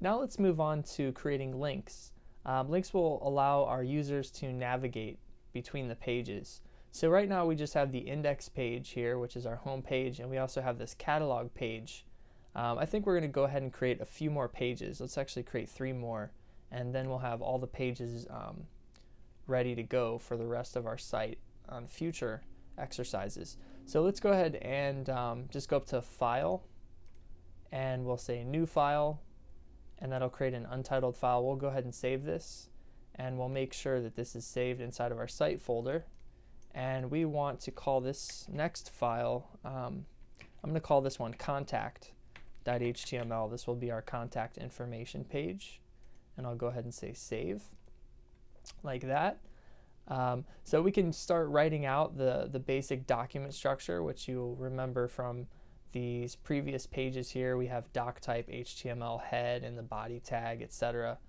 Now let's move on to creating links. Links will allow our users to navigate between the pages. So right now we just have the index page here, which is our home page, and we also have this catalog page. I think we're going to go ahead and create a few more pages. Let's actually create 3 more, and then we'll have all the pages ready to go for the rest of our site on future exercises. So let's go ahead and just go up to File, and we'll say New File, and that'll create an untitled file. We'll go ahead and save this, and we'll make sure that this is saved inside of our site folder. And we want to call this next file, I'm going to call this one contact.html. This will be our contact information page, and I'll go ahead and say save, like that. So we can start writing out the basic document structure, which you'll remember from these previous pages here. We have doc type, HTML head, and the body tag, etc.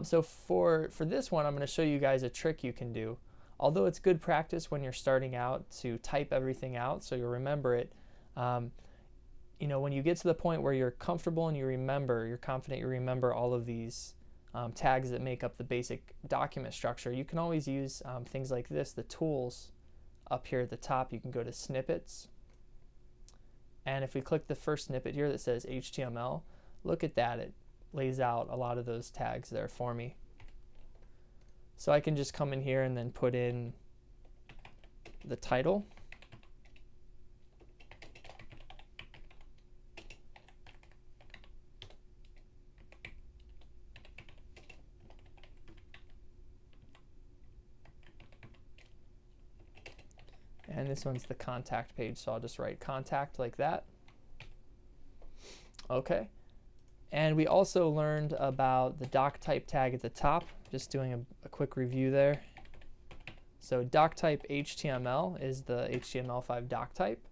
So for this one, I'm going to show you guys a trick you can do. Although it's good practice when you're starting out to type everything out so you'll remember it, you know, when you get to the point where you're comfortable and you're confident you remember all of these tags that make up the basic document structure, you can always use things like this, the tools up here at the top. You can go to snippets, and if we click the first snippet here that says HTML, look at that, it lays out a lot of those tags there for me. So I can just come in here and then put in the title, and this one's the contact page, so I'll just write contact like that. Okay. And we also learned about the doc type tag at the top, just doing a quick review there. So doc type HTML is the HTML5 doc type.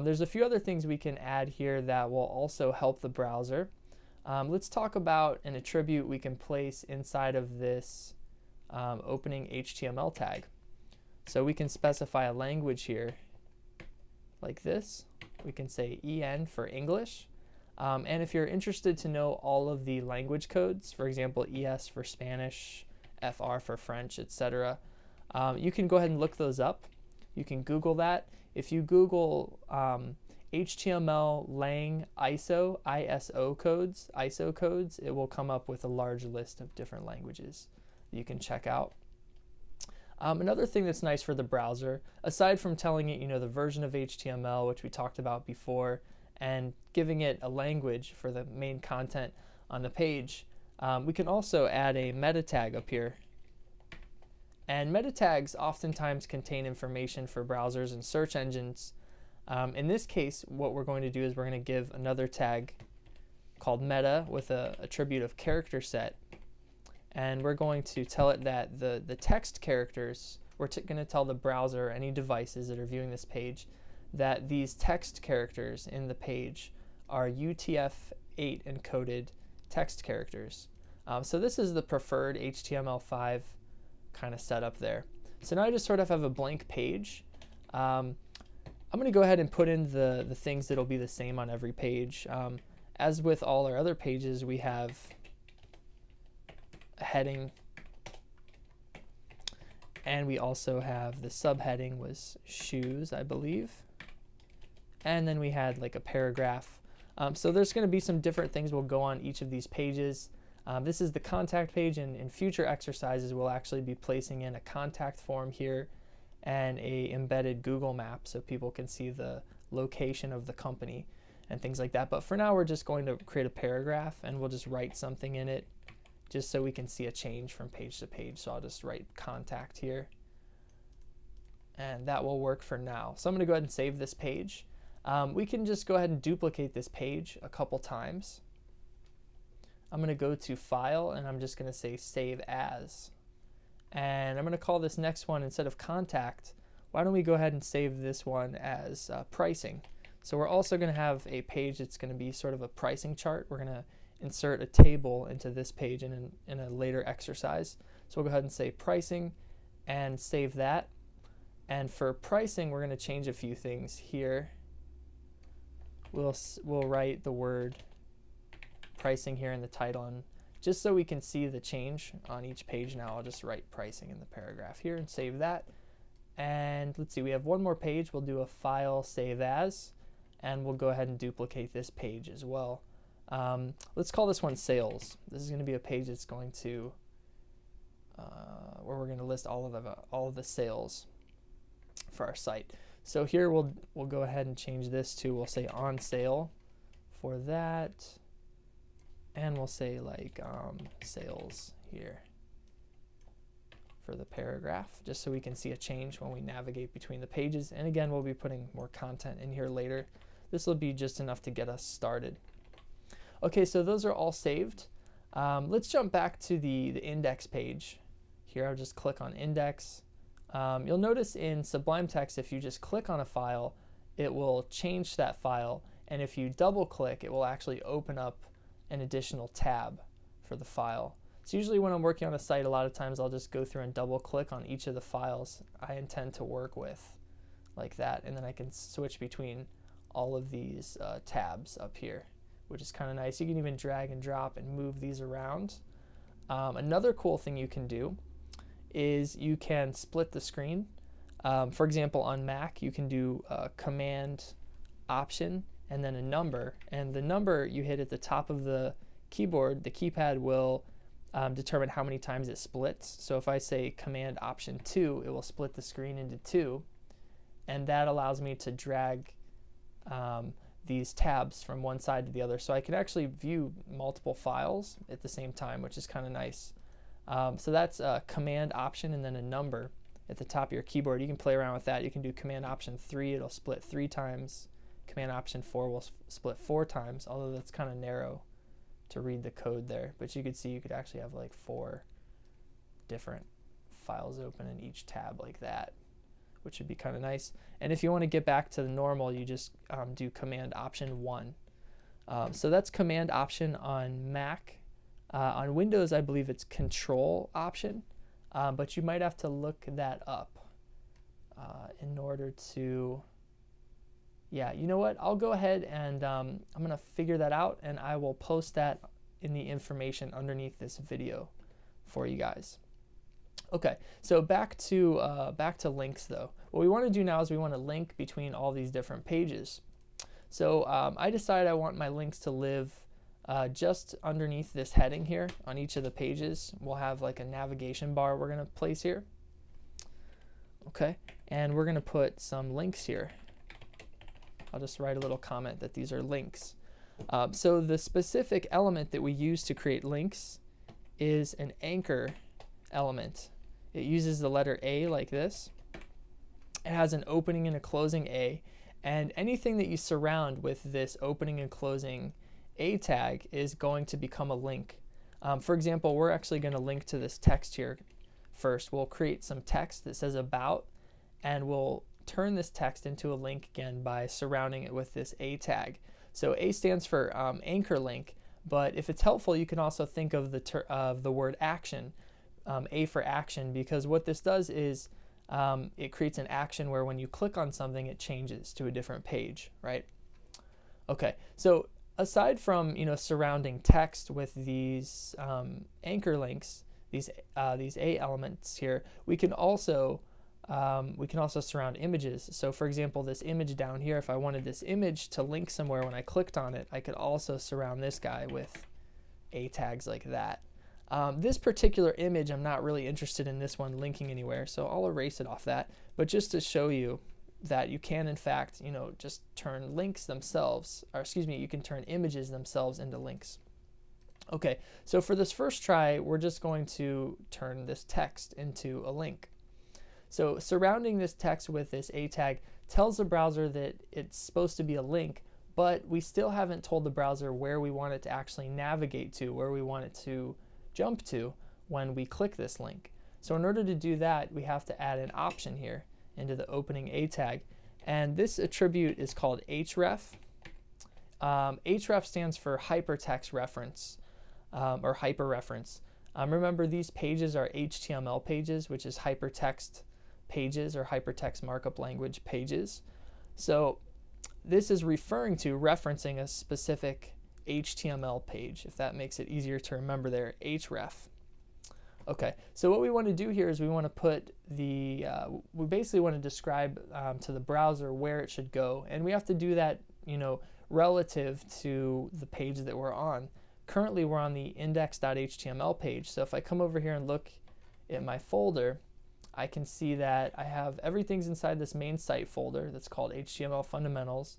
There's a few other things we can add here that will also help the browser. Let's talk about an attribute we can place inside of this opening HTML tag. So we can specify a language here like this. We can say EN for English. And if you're interested to know all of the language codes, for example, ES for Spanish, FR for French, etc., you can go ahead and look those up. You can Google that. If you Google HTML lang ISO codes, it will come up with a large list of different languages that you can check out. Another thing that's nice for the browser, aside from telling it, you know, the version of HTML, which we talked about before, and giving it a language for the main content on the page, we can also add a meta tag up here. And meta tags oftentimes contain information for browsers and search engines. In this case, what we're going to do is we're going to give another tag called meta with an attribute of character set. And we're going to tell it that the text characters, we're going to tell the browser, any devices that are viewing this page, that these text characters in the page are UTF-8 encoded text characters. So this is the preferred HTML5 kind of setup there. So now I just sort of have a blank page. I'm going to go ahead and put in the things that will be the same on every page. As with all our other pages, we have a heading, and we also have the subheading was shoes, I believe. And then we had like a paragraph. So there's going to be some different things will go on each of these pages. This is the contact page, and in future exercises we'll actually be placing in a contact form here and a embedded Google map so people can see the location of the company and things like that. But for now we're just going to create a paragraph, and we'll just write something in it just so we can see a change from page to page. So I'll just write contact here, and that will work for now. So I'm going to go ahead and save this page. We can just go ahead and duplicate this page a couple times. I'm going to go to File, and I'm just going to say Save As. And I'm going to call this next one, instead of Contact, why don't we go ahead and save this one as Pricing. So we're also going to have a page that's going to be sort of a pricing chart. We're going to insert a table into this page in a later exercise. So we'll go ahead and say Pricing and save that. And for pricing, we're going to change a few things here. We'll write the word pricing here in the title, and just so we can see the change on each page now, I'll just write pricing in the paragraph here and save that. And let's see, we have one more page. We'll do a file save as, and we'll go ahead and duplicate this page as well. Let's call this one sales. This is going to be a page that's going to where we're going to list all of the sales for our site. So here we'll go ahead and change this to, we'll say on sale for that, and we'll say like sales here for the paragraph, just so we can see a change when we navigate between the pages. And again, we'll be putting more content in here later. This will be just enough to get us started. Okay, so those are all saved. Let's jump back to the index page. Here I'll just click on index. You'll notice in Sublime Text, if you just click on a file, it will change that file, and if you double click, it will actually open up an additional tab for the file. So usually when I'm working on a site, a lot of times I'll just go through and double click on each of the files I intend to work with, like that, and then I can switch between all of these tabs up here, which is kind of nice. You can even drag and drop and move these around. Another cool thing you can do is you can split the screen. For example, on Mac, you can do Command Option and then a number, and the number you hit at the top of the keyboard, the keypad will determine how many times it splits. So if I say Command Option 2, it will split the screen into 2, and that allows me to drag these tabs from one side to the other, so I can actually view multiple files at the same time, which is kind of nice. So that's a Command Option and then a number at the top of your keyboard. You can play around with that. You can do Command Option 3, it'll split 3 times. Command Option 4 will split 4 times, although that's kind of narrow to read the code there. But you could see you could actually have like 4 different files open in each tab like that, which would be kind of nice. And if you want to get back to the normal, you just do Command Option 1. So that's Command Option on Mac. On Windows, I believe it's Control Option, but you might have to look that up in order to, yeah, you know what, I'll go ahead and I'm going to figure that out, and I will post that in the information underneath this video for you guys. Okay, so back to links though. What we want to do now is we want to link between all these different pages. So I decided I want my links to live just underneath this heading here on each of the pages. We'll have like a navigation bar we're going to place here. Okay, and we're going to put some links here. I'll just write a little comment that these are links. So the specific element that we use to create links is an anchor element. It uses the letter A like this. It has an opening and a closing A, and anything that you surround with this opening and closing A tag is going to become a link. For example, we're actually going to link to this text here first. We'll create some text that says about, and we'll turn this text into a link again by surrounding it with this A tag. So A stands for anchor link, but if it's helpful, you can also think of the word action, A for action, because what this does is it creates an action where when you click on something, it changes to a different page, right? Okay, so aside from surrounding text with these anchor links, these A elements here, we can also surround images. So for example, this image down here, if I wanted this image to link somewhere when I clicked on it, I could also surround this guy with A tags like that. This particular image, I'm not really interested in this one linking anywhere, so I'll erase it off that. But just to show you that you can in fact, just turn links themselves, or excuse me, you can turn images themselves into links. Okay, so for this first try, we're just going to turn this text into a link. So surrounding this text with this A tag tells the browser that it's supposed to be a link, but we still haven't told the browser where we want it to actually navigate to, where we want it to jump to when we click this link. So in order to do that, we have to add an option here into the opening A tag, and this attribute is called href. Href stands for hypertext reference, or hyperreference. Remember, these pages are HTML pages, which is hypertext pages or hypertext markup language pages. So this is referring to referencing a specific HTML page, if that makes it easier to remember there, href. Okay, so what we want to do here is we want to put the, we basically want to describe to the browser where it should go, and we have to do that, you know, relative to the page that we're on. Currently we're on the index.html page, so if I come over here and look at my folder, I can see that I have everything's inside this main site folder that's called HTML Fundamentals.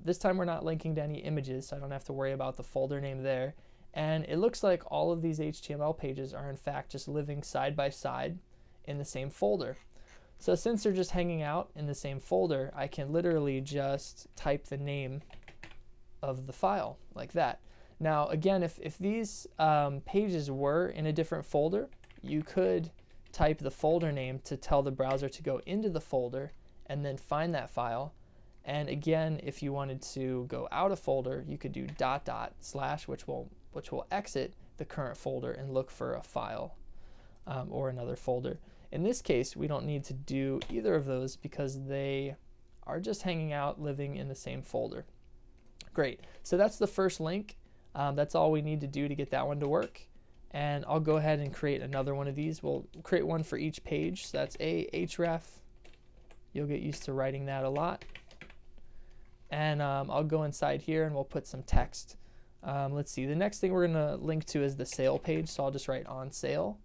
This time we're not linking to any images, so I don't have to worry about the folder name there. And it looks like all of these HTML pages are in fact just living side by side in the same folder. So since they're just hanging out in the same folder, I can literally just type the name of the file like that. Now again, if these pages were in a different folder, you could type the folder name to tell the browser to go into the folder and then find that file. And again, if you wanted to go out of folder, you could do .. which will exit the current folder and look for a file or another folder. In this case, we don't need to do either of those because they are just hanging out, living in the same folder. Great. So that's the first link. That's all we need to do to get that one to work. And I'll go ahead and create another one of these. We'll create one for each page. So that's a href. You'll get used to writing that a lot. And I'll go inside here and we'll put some text. Let's see, the next thing we're going to link to is the sale page, so I'll just write on sale.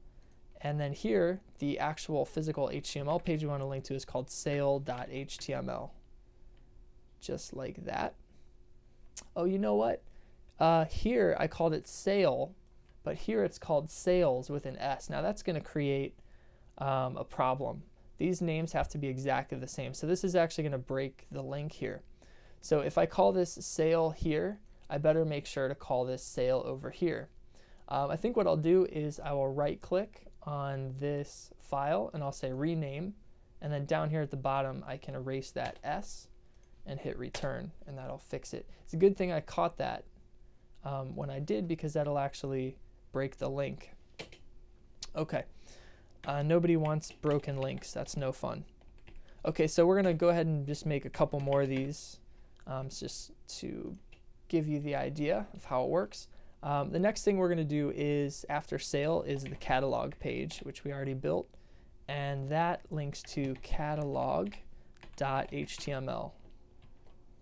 And then here, the actual physical HTML page we want to link to is called sale.html. Just like that. Oh, you know what? Here I called it sale, but here it's called sales with an S. Now that's going to create a problem. These names have to be exactly the same. So this is actually going to break the link here. So if I call this sale here, I better make sure to call this sale over here. I think what I'll do is I will right click on this file and I'll say rename, and then down here at the bottom I can erase that S and hit return, and that'll fix it. It's a good thing I caught that when I did, because that'll actually break the link. Okay, nobody wants broken links, that's no fun. Okay, so we're gonna go ahead and just make a couple more of these just to give you the idea of how it works. The next thing we're going to do is, after sale, is the catalog page, which we already built, and that links to catalog.html,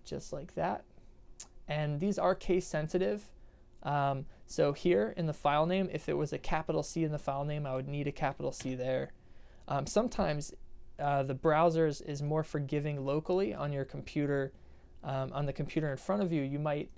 just like that. And these are case sensitive. So here in the file name, if it was a capital C in the file name, I would need a capital C there. Sometimes the browser is more forgiving locally on your computer. On the computer in front of you, you might,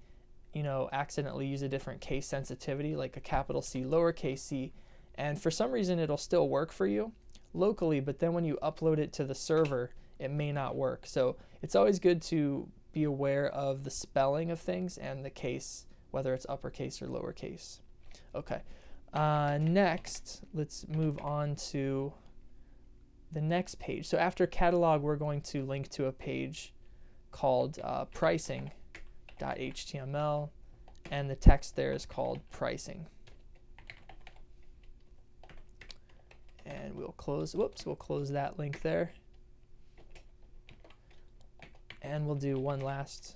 accidentally use a different case sensitivity, like a capital C, lowercase c, and for some reason it'll still work for you locally, but then when you upload it to the server, it may not work. So it's always good to be aware of the spelling of things and the case, whether it's uppercase or lowercase. Okay, next, let's move on to the next page. So after catalog, we're going to link to a page called pricing.html, and the text there is called pricing. And we'll close that link there. And we'll do one last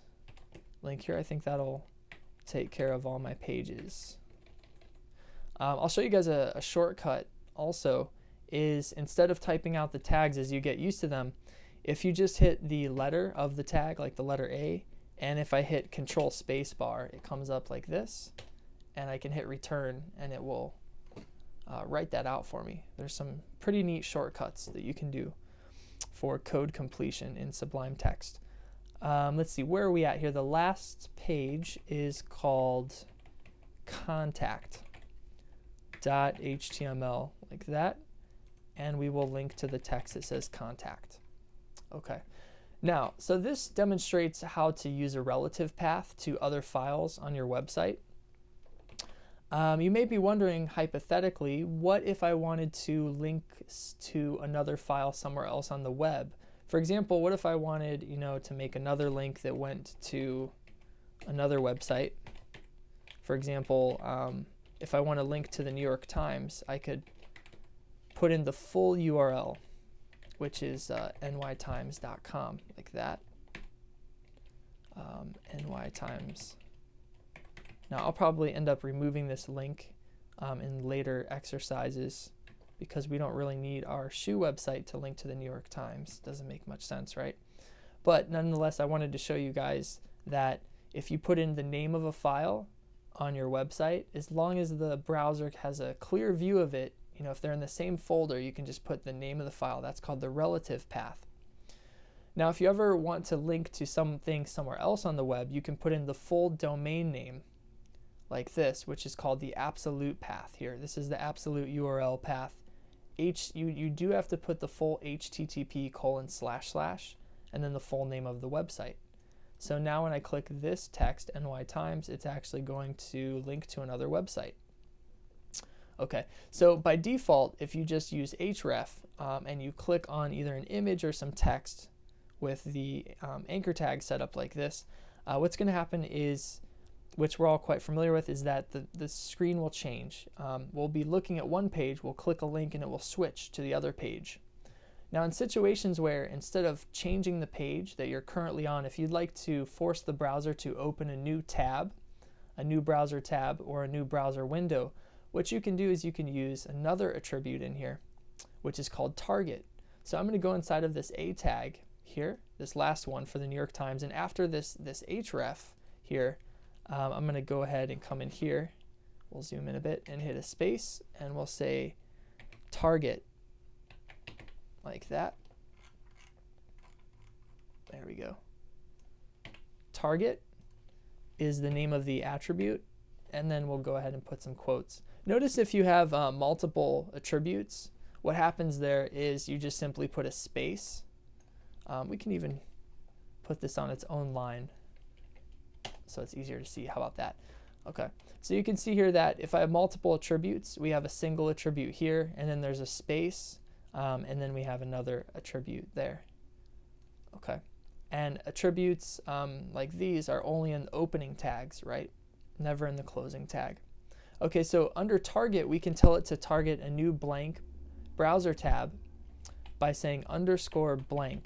link here. I think that'll take care of all my pages. I'll show you guys a shortcut also. Is instead of typing out the tags as you get used to them, if you just hit the letter of the tag, like the letter A, and if I hit Control Space Bar, it comes up like this, and I can hit return and it will write that out for me. There's some pretty neat shortcuts that you can do for code completion in Sublime Text. Let's see, where are we at here? The last page is called contact.html, like that, and we will link to the text that says contact. Okay, now, so this demonstrates how to use a relative path to other files on your website. You may be wondering, hypothetically, what if I wanted to link to another file somewhere else on the web? For example, what if I wanted, to make another link that went to another website? For example, if I want to link to the New York Times, I could put in the full URL, which is nytimes.com, like that. nytimes.com. Now I'll probably end up removing this link in later exercises because we don't really need our shoe website to link to the New York Times. Doesn't make much sense, right? But nonetheless, I wanted to show you guys that if you put in the name of a file on your website, as long as the browser has a clear view of it, you know, if they're in the same folder, you can just put the name of the file. That's called the relative path. Now, if you ever want to link to something somewhere else on the web, you can put in the full domain name like this, which is called the absolute path here. This is the absolute URL path. You do have to put the full http:// and then the full name of the website. So now when I click this text, NY Times, it's actually going to link to another website. Okay, so by default, if you just use href and you click on either an image or some text with the anchor tag set up like this, what's going to happen is, which we're all quite familiar with, is that the screen will change. We'll be looking at one page, we'll click a link, and it will switch to the other page. Now in situations where instead of changing the page that you're currently on, if you'd like to force the browser to open a new tab, a new browser tab, or a new browser window, what you can do is you can use another attribute in here, which is called target. So I'm going to go inside of this A tag here, this last one for the New York Times, and after this href here, I'm going to go ahead and come in here. We'll zoom in a bit and hit a space, and we'll say target, like that. There we go. Target is the name of the attribute, and then we'll go ahead and put some quotes. Notice if you have multiple attributes, what happens there is you just simply put a space. We can even put this on its own line so it's easier to see. How about that? Okay, so you can see here that if I have multiple attributes, we have a single attribute here, and then there's a space, and then we have another attribute there. Okay, and attributes like these are only in the opening tags, right? Never in the closing tag. Okay, so under target, we can tell it to target a new blank browser tab by saying _blank,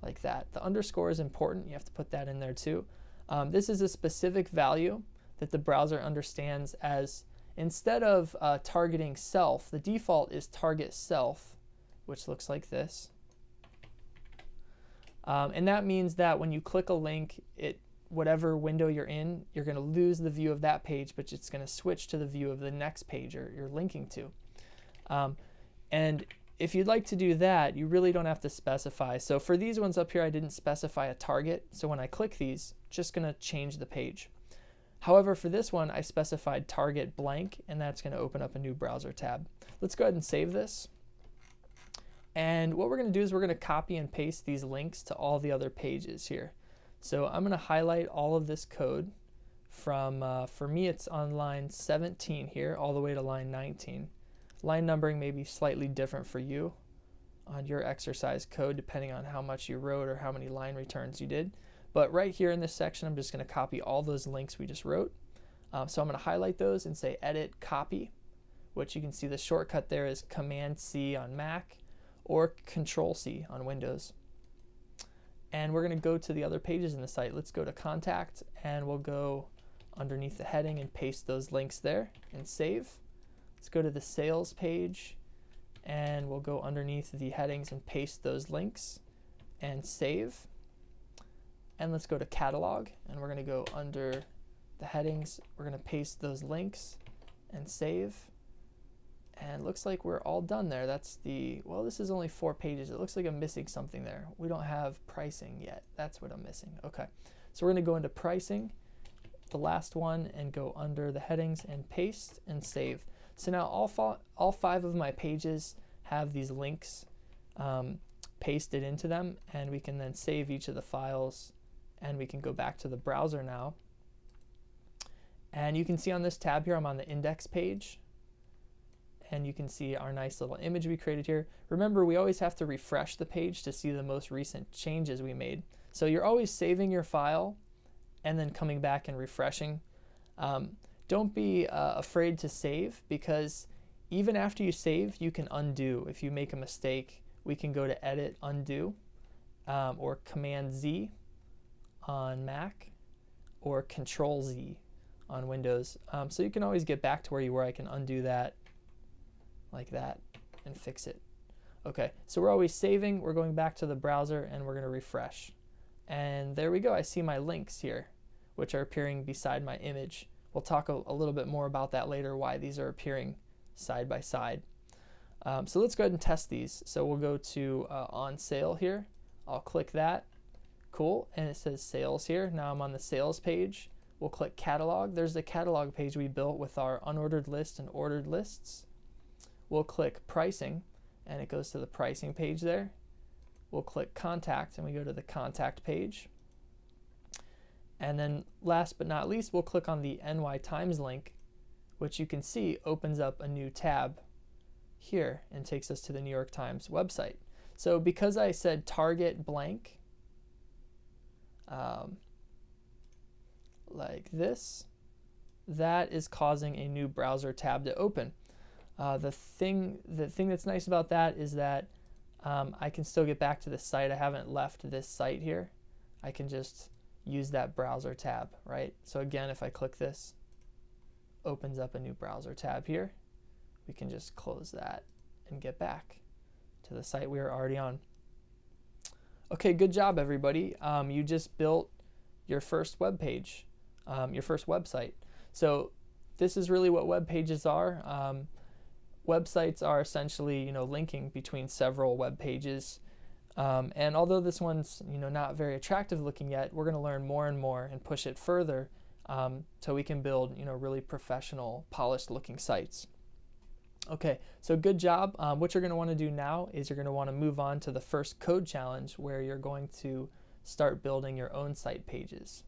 like that. The underscore is important. You have to put that in there too. This is a specific value that the browser understands as, instead of targeting self, the default is target self, which looks like this. And that means that when you click a link, whatever window you're in, you're going to lose the view of that page, but it's going to switch to the view of the next page you're linking to. And if you'd like to do that, you really don't have to specify. So for these ones up here, I didn't specify a target. So when I click these, it's just going to change the page. However, for this one, I specified target blank, and that's going to open up a new browser tab. Let's go ahead and save this. And what we're going to do is we're going to copy and paste these links to all the other pages here. So I'm going to highlight all of this code from, for me, it's on line 17 here, all the way to line 19. Line numbering may be slightly different for you on your exercise code, depending on how much you wrote or how many line returns you did. But right here in this section, I'm just going to copy all those links we just wrote. So I'm going to highlight those and say Edit Copy, which you can see the shortcut there is Command-C on Mac or Control-C on Windows. And we're going to go to the other pages in the site. Let's go to Contact, and we'll go underneath the heading and paste those links there and save. Let's go to the Sales page, and we'll go underneath the headings and paste those links and save. And let's go to Catalog, and we're going to go under the headings. We're going to paste those links and save. And it looks like we're all done there. That's the, well, this is only 4 pages. It looks like I'm missing something there. We don't have pricing yet. That's what I'm missing. Okay, so we're going to go into pricing, the last one, and go under the headings and paste and save. So now all 5 of my pages have these links pasted into them, and we can then save each of the files, and we can go back to the browser now. And you can see on this tab here, I'm on the index page, and you can see our nice little image we created here. Remember, we always have to refresh the page to see the most recent changes we made. So you're always saving your file and then coming back and refreshing. Don't be afraid to save, because even after you save, you can undo. If you make a mistake, we can go to Edit, Undo, or Command-Z on Mac, or Control-Z on Windows. So you can always get back to where you were. I can undo that like that and fix it. Okay, so we're always saving. We're going back to the browser and we're going to refresh. And there we go. I see my links here, which are appearing beside my image. We'll talk a little bit more about that later, why these are appearing side by side. So let's go ahead and test these. So we'll go to on sale here. I'll click that. Cool. And it says sales here. Now I'm on the sales page. We'll click catalog. There's the catalog page we built with our unordered list and ordered lists. We'll click pricing and it goes to the pricing page there. We'll click contact and we go to the contact page. And then last but not least, we'll click on the NY Times link, which you can see opens up a new tab here and takes us to the New York Times website. So because I said target blank, like this, that is causing a new browser tab to open. The thing that's nice about that is that I can still get back to the site. I haven't left this site here. I can just use that browser tab, right? So again, if I click this, opens up a new browser tab here. We can just close that and get back to the site we are already on. Okay, good job everybody. You just built your first web page, your first website. So this is really what web pages are. Websites are essentially, linking between several web pages. And although this one's, not very attractive looking yet, we're going to learn more and more and push it further so we can build, really professional, polished looking sites. Okay, so good job. What you're going to want to do now is you're going to want to move on to the first code challenge where you're going to start building your own site pages.